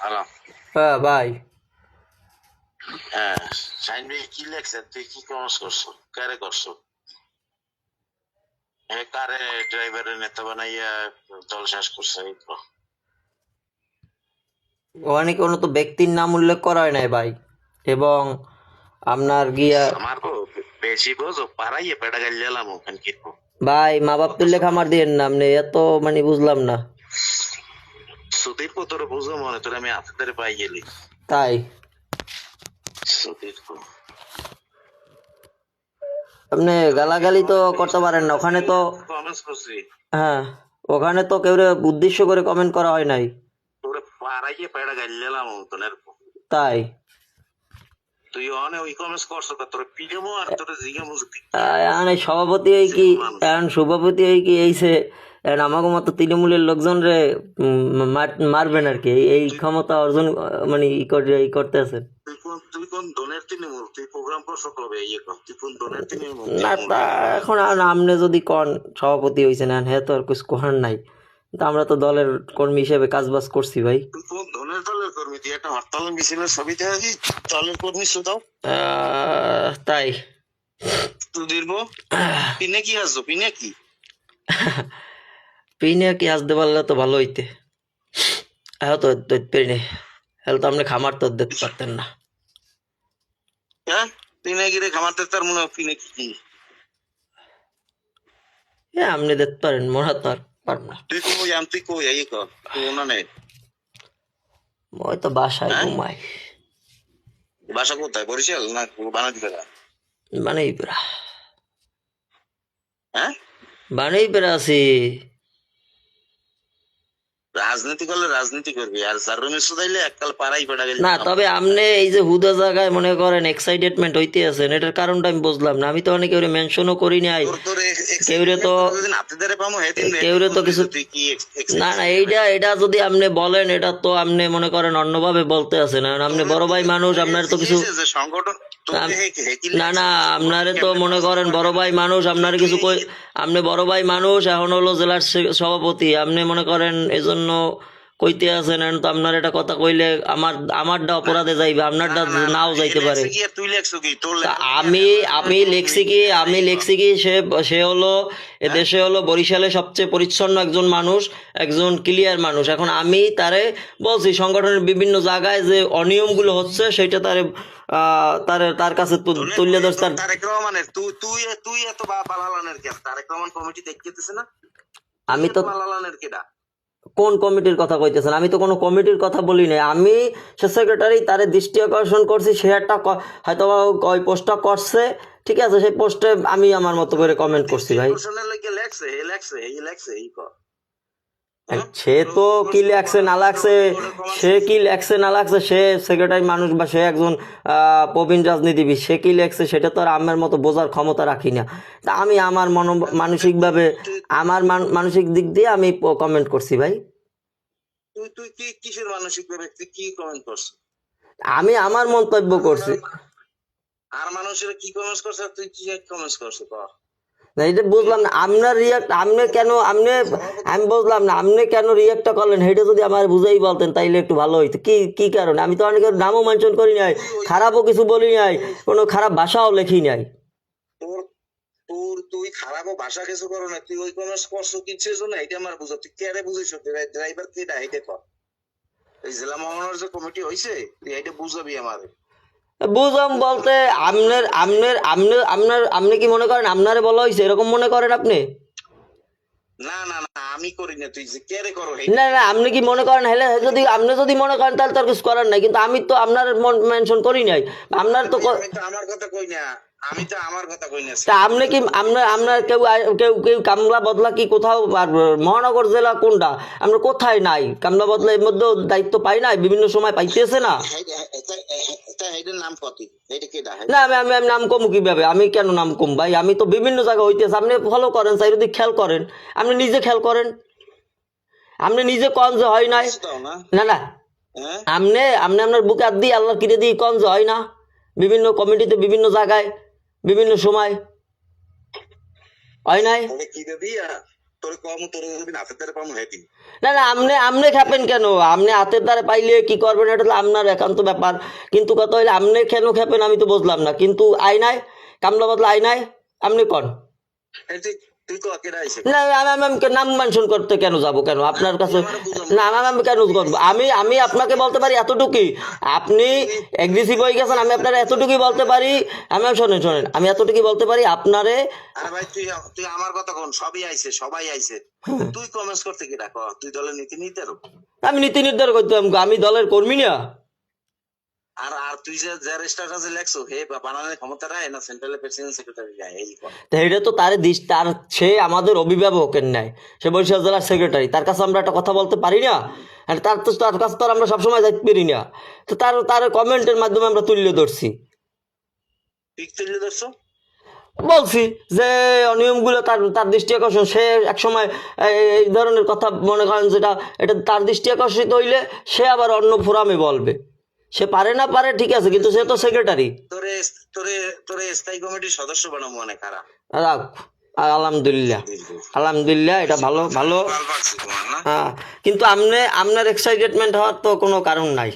Hello. হ্যাঁ ভাই, হ্যাঁ, শাহিন ভাই কি লেখছে? তুই কি কমার্স করছো? কারে করছো? কারে ড্রাইভারের নেতা বানাইয়া দল শেষ করছে? এই তো। ওখানে কোনো তো ব্যক্তির নাম উল্লেখ করা হয় নাই ভাই। এবং আপনার গিয়া আমার তো বেশি বোঝো, পাড়াইয়ে পেটা গাল দিলাম ওখানে কিরকম ভাই, মা বাপ কথা তুললে শোনো। খামার দিয়ে নাম নেই এত, মানে বুঝলাম না। সুধীর তোর বুঝো মনে তোর আমি হাতে ধরে পাই গেলি। তাই সুধীর আপনি গালাগালি তো করতে পারেন না ওখানে তো। কমেন্টস করছি, হ্যাঁ, ওখানে তো কেউ উদ্দেশ্য করে কমেন্ট করা হয় নাই। তোরে পাড়াইয়ে পেটা গাল দিলাম তোর। তাই তুই অনে ওই কমেন্টস করছো তোর পিডেমো আর তোর জিগামো এখন এই সভাপতি এই কি, মানুষ। এখন সভাপতি এই কি এইছে, এখন আমাকে মতো তৃণমূলের লোকজন রে মারবেন আর কি, এই তুই ক্ষমতা অর্জন মানে ই করতে আছেন। তুই কোন দলের তৃণমূল? তুই প্রোগ্রাম করছো কবে? ইয়ে কর, তুই কোন দলের তৃণমূল? না তৃণমূল তা তৃণমূল এখন আর আপনি যদি কন সভাপতি হয়েছেন, হ্যাঁ তো আর কিছু করার নাই। তো আমরা তো দলের কর্মী হিসেবে কাজ বাজ করছি ভাই। তুই কোন দলের কর্মী? তুই একটা হরতাল মিছিলের ছবি দেখি দলের কর্মী শুধাও। তাই তুই দীর্ঘ পিনে কি আসছো? পিনে কি? পিনে কি আসতে পারলে তো ভালো হইতে। হ্যাঁ তো দৈত পেরিনে হলে তো আপনি খামার তো দিতে পারতেন না। হ্যাঁ, পিনে গিরে খামাতে তার মনে হয় পিনে কি? হ্যাঁ আপনি দিতে পারেন, মনে তো আর পারেন না। তুই কই আম, তুই কই এই কর তুই ওনা নেই। ওই তো বাসায় হ্যাঁ, ঘুমাই। বাসা কোথায়? বরিশাল না বানাদি ফেরা? বানেই পেরা, হ্যাঁ, বানেই পেরা আছি। রাজনীতি করলে রাজনীতি করবি, আর সারুমের শুধাইলে এককাল পাড়াই পেটা গেল। না তবে আপনি এই যে হুদা জায়গায় মনে করেন এক্সাইটেডমেন্ট হইতে আছেন, এটার কারণটা আমি বুঝলাম না। আমি তো অনেক কেউ মেনশনও করি নাই, তোর তোর কেউরে তো হাতে ধরে পাবো হেদিন কেউরে তো কিছু। তুই কি না না, এটা যদি আপনি বলেন, এটা তো আপনি মনে করেন অন্যভাবে বলতে আছেন। আপনি বড় ভাই মানুষ, আপনার তো কিছু। সংগঠন না না, আপনারে তো মনে করেন বড় ভাই মানুষ, আপনার কিছু কই। আপনি বড় ভাই মানুষ, এখন হলো জেলার সভাপতি, আপনি মনে করেন এজন্য কইতে আছেন। এখন তো আপনার এটা কথা কইলে আমারটা অপরাধে যাইবে, আপনারটা নাও যাইতে পারে। তুই লেখছো কি? তোর তা আমি লেখছি কি সে সে হলো এদেশে হলো বরিশালে সবচেয়ে পরিচ্ছন্ন একজন মানুষ, একজন ক্লিয়ার মানুষ। এখন আমি তারে বলছি সংগঠনের বিভিন্ন জায়গায় যে অনিয়মগুলো হচ্ছে সেটা তার কাছে তুলে ধরছে। তারেক রহমানের তুই তুই তুই এত বালালানের কেন? তারেক রহমান কমিটি দেখতেছে না? আমি তো বালালানের কেডা? কোন কমিটির কথা কইতেছেন? আমি তো কোনো কমিটির কথা বলি নাই। আমি সে সেক্রেটারি তারে দৃষ্টি আকর্ষণ করছি, সে একটা হয়তো ওই পোস্টটা করছে, ঠিক আছে, সেই পোস্টে আমি আমার মতো করে কমেন্ট করছি ভাই। সে তো কি লাগছে না লাগছে, সে সেক্রেটারি মানুষ বা সে একজন প্রবীণ রাজনীতিবিদ, সে কি লাগছে সেটা তো আর আমার মতো বোঝার ক্ষমতা রাখি না। তা আমি আমার মানসিকভাবে মানসিক দিক দিয়ে আমি কমেন্ট করছি ভাই। তুই তুই কি কিসের মানসিক ব্যক্তি? কি কমেন্ট করছিস? আমি আমার মন্তব্য করছি। আর মানুষের কি কমেন্টস করছে? তুই কি কমেন্টস করছিস? না এটা বুঝলাম না আপনার রিয়াক্ট, আমি বুঝলাম না আপনি কেন রিয়াক্টটা করলেন। সেটা যদি আমার বুঝেই বলতেন তাইলে একটু ভালো হইতো। কি কারণে? আমি তো অনেকের নামও মেনশন করি নাই, খারাপও কিছু বলি নাই, কোনো খারাপ ভাষাও লেখি নাই। তোর তোর তুই খারাপ ভাষা কিছু করো না, তুই ওই কমেন্টস করছো কিসের জন্য এটা আমার বুঝো। তুই কে বুঝিস? ড্রাইভার কেডা এটা কর। এই জেলা মহানগর যে কমিটি হইছে তুই এটা বুঝাবি আমারে। বুঝলাম বলতে আপনি কি মনে করেন আপনারে বলা হয়েছে এরকম মনে করেন আপনি? না না না, আমি করি না, তুই যে কে রে করো। না না, আপনি কি মনে করেন? হেলে আপনি যদি মনে করেন তাহলে তার কিছু করার নাই, কিন্তু আমি তো আপনার মেনশন করি নাই। আপনার তো আমি তো আমার কথা কই না, আমি তো আমার কথা কই না। তা আপনি কি আপনার কেউ কেউ কেউ কামলা বদলা কি কোথাও মহানগর জেলা কোনটা আমরা কোথায় নাই? কামলা বদলা এর মধ্যে দায়িত্ব পাই নাই, বিভিন্ন সময় পাইতেছে না। নাম কত? এটা কে দা? না আমি নাম কম কিভাবে? আমি কেন নাম কম ভাই? আমি তো বিভিন্ন জায়গায় হইতেছে, আপনি ফলো করেন, চারিদিক খেয়াল করেন, আপনি নিজে খেয়াল করেন, আপনি নিজে কন যে হয় নাই। না না, আপনি আপনার বুকে হাত দিয়ে আল্লাহর কিরে দিয়ে কন যে হয় না, বিভিন্ন কমিটিতে বিভিন্ন জায়গায় বিভিন্ন সময় হয় নাই। তোর কম তোর যদি হাতের দ্বারা পাবো হ্যাঁ না না, আপনি আপনি খাবেন কেন? আপনি হাতের দ্বারা পাইলে কি করবেন এটা হলো আপনার একান্ত ব্যাপার। কিন্তু কথা হইলে আপনি কেন খাবেন আমি তো বুঝলাম না। কিন্তু আইনায় কামলা বদলা আইনায় আপনি কন। তুই তুই তো কেডা আইছে না আমি নাম মেনশন করতে কেন যাব কেন আপনার কাছে? না আমি কেন করবো? আমি আপনাকে বলতে পারি এতটুকুই, আপনি এগ্রেসিভ হয়ে গেছেন, আমি আপনার এতটুকুই বলতে পারি। শোনেন শোনেন, আমি এতটুকুই বলতে পারি আপনারে। আরে ভাই তুই তুই আমার কথা কোন, সবই আইছে সবাই আইছে, তুই কমেন্টস করতে কি ডাক? তুই দলের নীতি নির্ধারক। আমি নীতি নির্ধারণ করতাম, আমি দলের কর্মী না। আর আর তুই যে যার স্ট্যাটাসে লেখছো হে বানানোর ক্ষমতা রায় না সেন্ট্রাল প্রেসিডেন্ট সেক্রেটারি যায় এই কর। তো এটা তো তার তার সে আমাদের অভিভাবকের ন্যায়, সে বরিশাল জেলার সেক্রেটারি, তার কাছে আমরা একটা কথা বলতে পারি না? আর তার কাছে তো আর আমরা সবসময় যাইতে পারি না। তো তার কমেন্টের মাধ্যমে আমরা তুলে ধরছি, ঠিক তুলে ধরছো। বলছি যে অনিয়মগুলো তার তার দৃষ্টি আকর্ষণ, সে একসময় এই ধরনের কথা মনে করেন যেটা এটা তার দৃষ্টি আকর্ষিত হইলে সে আবার অন্য ফোরামে বলবে। সে পারে না পারে ঠিক আছে, কিন্তু সে তো সেক্রেটারি। তোরে তোরে তোরে স্থায়ী কমিটির সদস্য বানাবো মানে কারা? আলহামদুলিল্লাহ আলহামদুলিল্লাহ, এটা ভালো ভালো। ভালো লাগছে তোমার না? হ্যাঁ, কিন্তু আপনার এক্সাইটেডমেন্ট হওয়ার তো কোনো কারণ নাই।